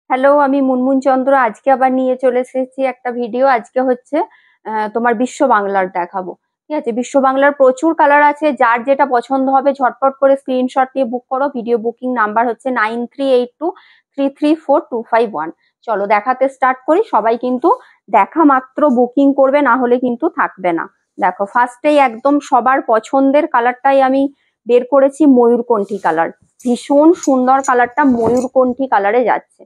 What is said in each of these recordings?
Hello, আমি মুনমুন চন্দ্র। আজকে আবার নিয়ে চলে এসেছি একটা ভিডিও। আজকে হচ্ছে তোমার বিশ্ব বাংলার দেখাবো। ঠিক আছে, বিশ্ব বাংলার প্রচুর কালার আছে, যার যেটা পছন্দ হবে ঝটপট করে স্ক্রিনশট নিয়ে বুক করো। ভিডিও বুকিং নাম্বার হচ্ছে 9382334251। চলো দেখাতে স্টার্ট করি। সবাই কিন্তু দেখা মাত্র বুকিং করবে, না হলে কিন্তু থাকবে না। দেখো, ফার্স্টেই একদম সবার পছন্দের কালারটাই আমি বের করেছি, ময়ূরকণ্ঠী কালার। ভীষণ সুন্দর কালারটা, ময়ূরকণ্ঠী কালারে যাচ্ছে।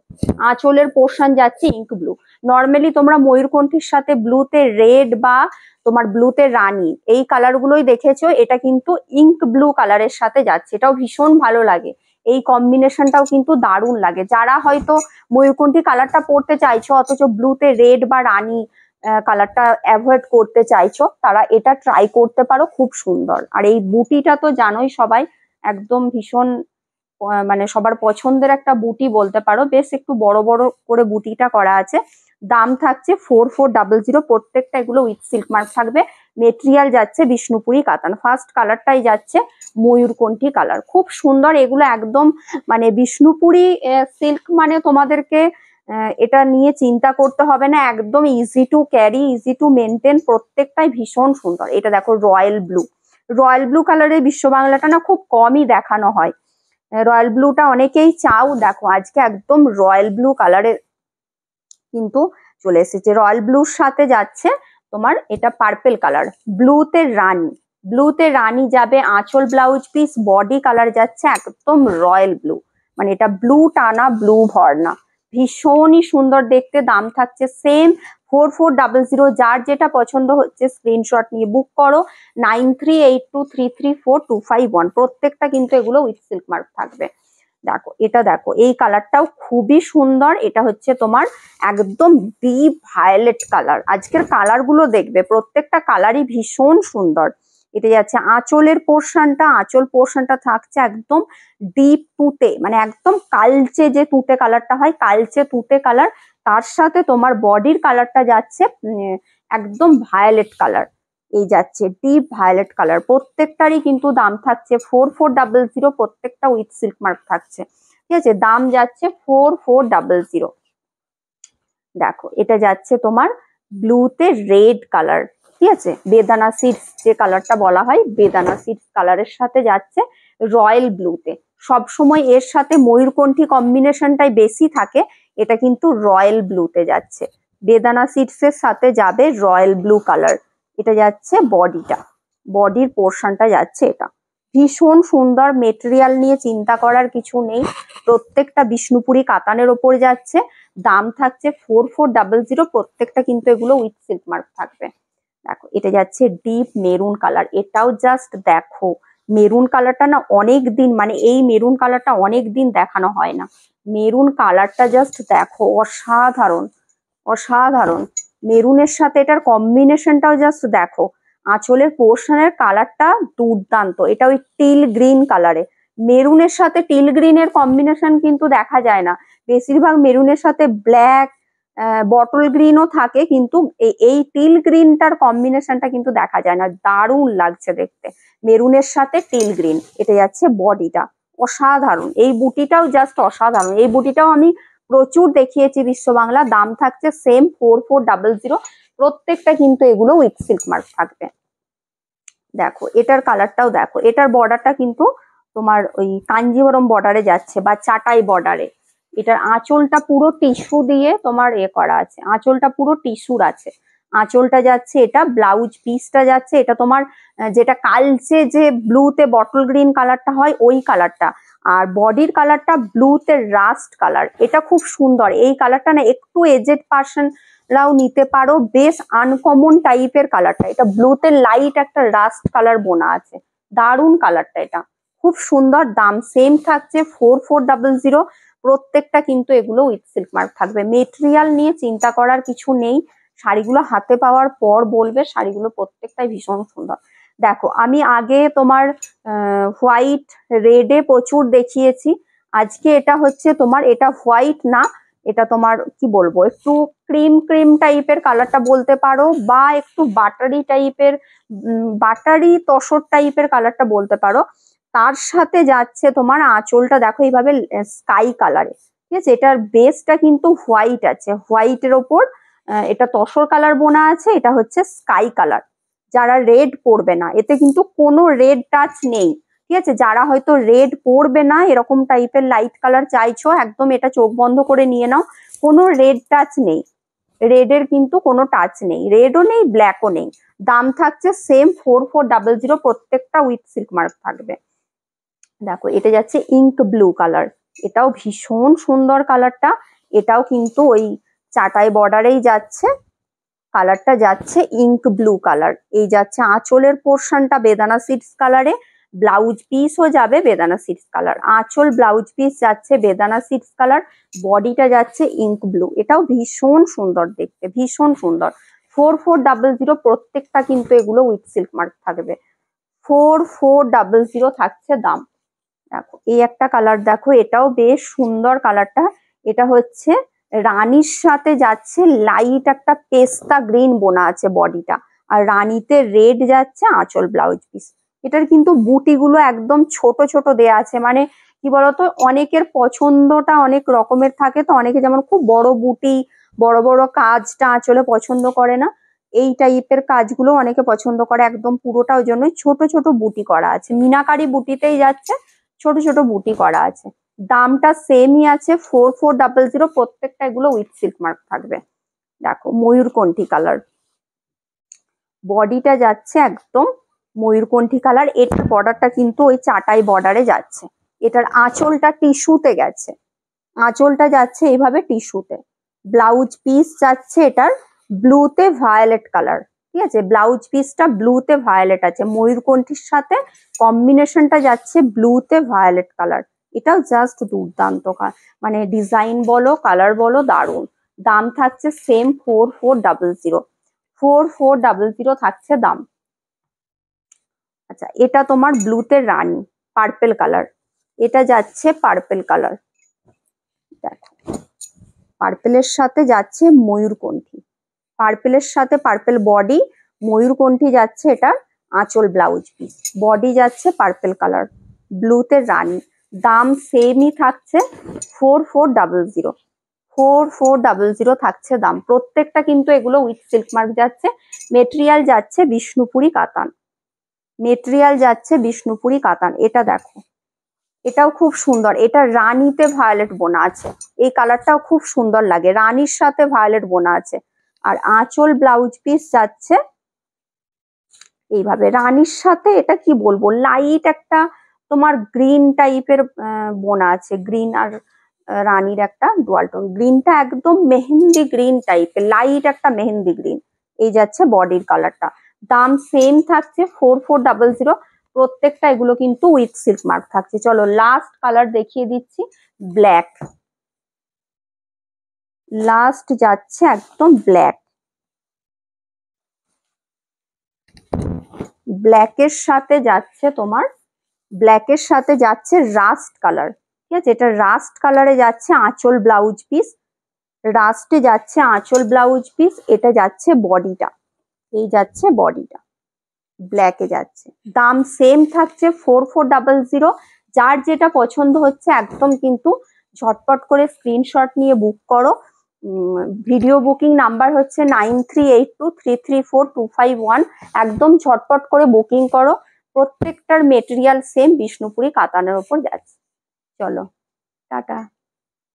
আঁচলের পোর্শন যাচ্ছে ইঙ্ক ব্লু। নর্মালি তোমরা ময়ূরকণ্ঠীর সাথে ব্লুতে রেড বা তোমার ব্লুতে রানী এই কালার গুলোই দেখেছো, এটা কিন্তু ইঙ্ক ব্লু কালারের সাথে যাচ্ছে। এটাও ভীষণ ভালো লাগে, এই কম্বিনেশনটাও কিন্তু দারুণ লাগে। যারা হয়তো ময়ূরকণ্ঠী কালারটা পরতে চাইছো অথচ ব্লুতে রেড বা রানী কালারটা অ্যাভয়েড করতে চাইছো, তারা এটা ট্রাই করতে পারো, খুব সুন্দর। আর এই বুটিটা তো জানোই সবাই, একদম ভীষণ মানে সবার পছন্দের একটা বুটি বলতে পারো। বেশ একটু বড় বড় করে বুটিটা করা আছে। দাম থাকছে 4400। প্রত্যেকটা এগুলো উইথ সিল্ক মার্ক থাকবে। মেটেরিয়াল যাচ্ছে বিষ্ণুপুরি কাতান। ফার্স্ট কালারটাই যাচ্ছে ময়ূরকণ্ঠী কালার, খুব সুন্দর। এগুলো একদম মানে বিষ্ণুপুরি সিল্ক, মানে তোমাদেরকে এটা নিয়ে চিন্তা করতে হবে না। একদম easy to carry, easy to maintain, প্রত্যেকটাই ভীষণ সুন্দর। এটা দেখো রয়্যাল ব্লু। রয়্যাল ব্লু কালারের বিশ্ব বাংলাটা না খুব কমই দেখানো হয়। রয়্যাল ব্লুটা অনেকেই চাও, দেখো আজকে একদম রয়্যাল ব্লু কালারের কিন্তু চলে এসেছে। রয়্যাল ব্লুর সাথে যাচ্ছে তোমার এটা পার্পেল কালার, ব্লুতে রানী। ব্লুতে রানী যাবে আঁচল, ব্লাউজ পিস, বডি কালার যাচ্ছে একদম রয়্যাল ব্লু। মানে এটা ব্লু টানা, ব্লু ভরনা, ভীষণই সুন্দর দেখতে। দাম থাকছে সেম 4400। যার যেটা পছন্দ হচ্ছে স্ক্রিনশট নিয়ে বুক করো। 9382334251। প্রত্যেকটা কিন্তু এগুলো উইথ সিল্ক মার্ক থাকবে। দেখো এটা, দেখো এই কালারটাও খুবই সুন্দর। এটা হচ্ছে তোমার একদম ডিপ ভায়োলেট কালার। আজকের কালার গুলো দেখবে, প্রত্যেকটা কালারই ভীষণ সুন্দর। এটা যাচ্ছে আঁচলের পোর্শনটা। আঁচল পোর্শনটা থাকছে একদম ডিপ তুতে, মানে একদম কালচে যে তুতে কালারটা হয়, কালচে তুতে কালার। তার সাথে তোমার বডির কালারটা যাচ্ছে একদম ভায়োলেট কালার। এই যাচ্ছে ডিপ ভায়োলেট কালার। প্রত্যেকটারই কিন্তু দাম থাকছে 4400। প্রত্যেকটা উইথ সিল্ক মার্ক থাকছে। ঠিক আছে, দাম যাচ্ছে 4400। দেখো এটা যাচ্ছে তোমার ব্লুতে রেড কালার। ঠিক আছে, বেদানা সিডস যে কালারটা বলা হয়, বেদানা সিডস কালারের সাথে যাচ্ছে রয়্যাল ব্লুতে। সব সময় এর সাথে ময়ূরকণ্ঠী কম্বিনেশনটাই বেশি থাকে, এটা কিন্তু রয়্যাল ব্লুতে যাচ্ছে। বেদানা সিডস এর সাথে যাবে রয়্যাল ব্লু কালার। এটা যাচ্ছে বডিটা, বডির পোর্শনটা যাচ্ছে এটা। ভীষণ সুন্দর, মেটেরিয়াল নিয়ে চিন্তা করার কিছু নেই। প্রত্যেকটা বিষ্ণুপুরি কাতানের ওপর যাচ্ছে। দাম থাকছে 4400। প্রত্যেকটা কিন্তু এগুলো উইথ সিল্ক মার্ক থাকবে। দেখো এটা যাচ্ছে ডিপ মেরুন কালার। এটাও জাস্ট দেখো, মেরুন কালারটা না অনেক দিন, মানে এই মেরুন কালারটা অনেক দিন দেখানো হয় না। মেরুন কালারটা জাস্ট দেখো, অসাধারণ অসাধারণ। মেরুনের সাথে এটার কম্বিনেশনটাও জাস্ট দেখো। আঁচলের পোর্শনের কালারটা দুর্দান্ত। এটা ওই টিল গ্রিন কালারে, মেরুনের সাথে টিল গ্রিনের কম্বিনেশন কিন্তু দেখা যায় না। বেশিরভাগ মেরুনের সাথে ব্ল্যাক, বটল গ্রিনও থাকে, কিন্তু এই টিল গ্রিনটার কম্বিনেশনটা কিন্তু দেখা যায় না। দারুণ লাগছে দেখতে, মেরুনের সাথে টিল গ্রিন। এটা যাচ্ছে বডিটা, অসাধারণ। এই বুটিটাও জাস্ট অসাধারণ। এই বুটিটাও আমি প্রচুর দেখিয়েছি বিশ্ব বাংলা। দাম থাকছে সেম 4400। প্রত্যেকটা কিন্তু এগুলো উইথ সিল্ক মার্ক থাকবে। দেখো এটার কালারটাও দেখো, এটার বর্ডারটা কিন্তু তোমার ওই কাঞ্জিবরম বর্ডারে যাচ্ছে বা চাটাই বর্ডারে। এটার আঁচলটা পুরো টিস্যু দিয়ে তোমার করা আছে, আঁচলটা পুরো টিস্যুর আছে। আঁচলটা যাচ্ছে এটা, ব্লাউজ পিসটা যাচ্ছে এটা তোমার যেটা কালচে যে ব্লুতে বটল গ্রিন কালারটা হয় ওই কালারটা। আর বডির কালারটা ব্লুতে রাস্ট কালার। এটা খুব সুন্দর। এই কালারটা না একটু এজেড পার্সন রাও নিতে পারো, বেশ আনকমন টাইপের কালারটা। এটা ব্লুতে লাইট একটা রাস্ট কালার বোনা আছে, দারুণ কালারটা। এটা খুব সুন্দর। দাম সেম থাকছে 4400। প্রত্যেকটা কিন্তু এগুলো উইথ সিল্ক মার্ক থাকবে। মেটেরিয়াল নিয়ে চিন্তা করার কিছু নেই। শাড়িগুলো হাতে পাওয়ার পর বলবে, শাড়িগুলো প্রত্যেকটাই ভীষণ সুন্দর। দেখো আমি আগে তোমার হোয়াইট রেডে প্রচুর দেখিয়েছি। আজকে এটা হচ্ছে তোমার, এটা হোয়াইট না, এটা তোমার কি বলবো, একটু ক্রিম ক্রিম টাইপের কালারটা বলতে পারো, বা একটু বাটারি টাইপের, বাটারি তসর টাইপের কালারটা বলতে পারো। তার সাথে যাচ্ছে তোমার আঁচলটা দেখো এইভাবে স্কাই কালারে। ঠিক আছে, এটার বেসটা কিন্তু হোয়াইট আছে, হোয়াইটের ওপর এটা তসর কালার বোনা আছে, এটা হচ্ছে স্কাই কালার। যারা রেড পরবে না, এতে কিন্তু কোনো রেড টাচ নেই, ঠিক আছে। যারা হয়তো রেড পরবে না, এরকম টাইপের লাইট কালার চাইছো, একদম এটা চোখ বন্ধ করে নিয়ে নাও, কোনো রেড টাচ নেই, রেডের কিন্তু কোনো টাচ নেই, রেডও নেই ব্ল্যাকও নেই। দাম থাকছে সেম 4400, প্রত্যেকটা উইথ সিল্ক মার্ক থাকবে। দেখো এটা যাচ্ছে ইঙ্ক ব্লু কালার, এটাও ভীষণ সুন্দর কালারটা, এটাও কিন্তু ওই চাটাই বর্ডারেই যাচ্ছে, কালারটা যাচ্ছে ইঙ্ক ব্লু কালার। এই যাচ্ছে আঁচলের পোর্শনটা বেদানা সিডস কালারে, ব্লাউজ পিসও যাবে বেদানা সিডস কালার, আঁচল ব্লাউজ পিস যাচ্ছে বেদানা সিডস কালার, বডিটা যাচ্ছে ইঙ্ক ব্লু। এটাও ভীষণ সুন্দর দেখতে, ভীষণ সুন্দর। 4400, প্রত্যেকটা কিন্তু এগুলো উইথ সিল্ক মার্ক থাকবে। 4400 থাকছে দাম। দেখো এই একটা কালার, দেখো এটাও বেশ সুন্দর কালারটা, এটা হচ্ছে রানীর সাথে যাচ্ছে লাইট একটা পেস্তা গ্রিন বোনা আছে বডিটা, আর রানীতে রেড যাচ্ছে আঁচল ব্লাউজ পিস। এটার কিন্তু বুটিগুলো একদম ছোট ছোট দেয়া আছে, মানে কি বলতো, অনেকের পছন্দটা অনেক রকমের থাকে, তো অনেকে যেমন খুব বড় বুটি বড় বড় কাজটা আঁচলে পছন্দ করে না, এই টাইপের কাজগুলো অনেকে পছন্দ করে, একদম পুরোটা ওই জন্য ছোট ছোট বুটি করা আছে, মিনাকারি বুটিতেই যাচ্ছে, ছোট ছোট বুটি করা আছে। দামটা সেমই আছে 4400, প্রত্যেকটা এগুলো উইথ সিল্ক মার্ক থাকবে। দেখো ময়ূরকণ্ঠী কালার, বডিটা যাচ্ছে একদম ময়ূরকণ্ঠী কালার, এটার বর্ডারটা কিন্তু ওই চাটাই বর্ডারে যাচ্ছে, এটার আঁচলটা টিস্যুতে গেছে, আঁচলটা যাচ্ছে এইভাবে টিস্যুতে, ব্লাউজ পিস যাচ্ছে এটার ব্লুতে ভায়োলেট কালার, ঠিক আছে, ব্লাউজ পিসটা ব্লুতে ভায়োলেট আছে, ময়ূরকণ্ঠীর সাথে কম্বিনেশনটা যাচ্ছে ব্লুতে ভায়োলেট কালার। এটাও জাস্ট দুর্দান্ত, মানে ডিজাইন বলো কালার বলো দারুণ। দাম থাকছে সেম 4400, 4400 থাকছে দাম। আচ্ছা এটা তোমার ব্লুতে রানী পার্পেল কালার, এটা যাচ্ছে পার্পেল কালার, দেখো পার্পেলের সাথে যাচ্ছে ময়ূরকণ্ঠী, পার্পেলের সাথে পার্পেল বডি, ময়ূরকণ্ঠী যাচ্ছে এটা আঁচল ব্লাউজ পিস, বডি যাচ্ছে পার্পেল কালার, ব্লুতে রানী। দাম সেমই থাকছে 4400, 4400 থাকছে দাম। প্রত্যেকটা কিন্তু এগুলো উইথ সিল্ক মার্ক যাচ্ছে, মেটেরিয়াল যাচ্ছে বিষ্ণুপুরি কাতান, মেটেরিয়াল যাচ্ছে বিষ্ণুপুরি কাতান। এটা দেখো এটাও খুব সুন্দর, এটা রানীতে ভায়োলেট বোনা আছে, এই কালারটাও খুব সুন্দর লাগে, রানীর সাথে ভায়োলেট বোনা আছে, আর আঁচল ব্লাউজ পিস যাচ্ছে এইভাবে রানীর সাথে, এটা কি বলবো, লাইট একটা তোমার গ্রিন টাইপের বোনা আছে, গ্রিন আর রানীর একটা ডুয়াল টোন, গ্রিনটা একদম মেহেন্দি গ্রিন টাইপের, লাইট একটা মেহেন্দি গ্রিন। এই যাচ্ছে বডির কালারটা। দাম সেম থাকছে 4400, প্রত্যেকটা এগুলো কিন্তু উইথ সিল্ক মার্ক থাকছে। চলো লাস্ট কালার দেখিয়ে দিচ্ছি, ব্ল্যাক, লাস্ট যাচ্ছে একদম ব্ল্যাক, ব্ল্যাকের সাথে যাচ্ছে তোমার, ব্ল্যাকের সাথে যাচ্ছে রাস্ট কালার, ঠিক আছে, এটা রাস্ট কালারে যাচ্ছে আঁচল ব্লাউজ পিস, রাস্টে যাচ্ছে আঁচল ব্লাউজ পিস, এটা যাচ্ছে বডিটা, এই যাচ্ছে বডিটা ব্ল্যাকে যাচ্ছে। দাম সেম থাকছে 4400, যার যেটা পছন্দ হচ্ছে একদম কিন্তু ঝটপট করে স্ক্রিনশট নিয়ে বুক করো। ভিডিও বুকিং নাম্বার হচ্ছে 9382334251, একদম ঝটপট করে বুকিং করো। প্রত্যেকটার মেটেরিয়াল সেম বিষ্ণুপুরি কাতানের উপর যাচ্ছে। চলো টাটা।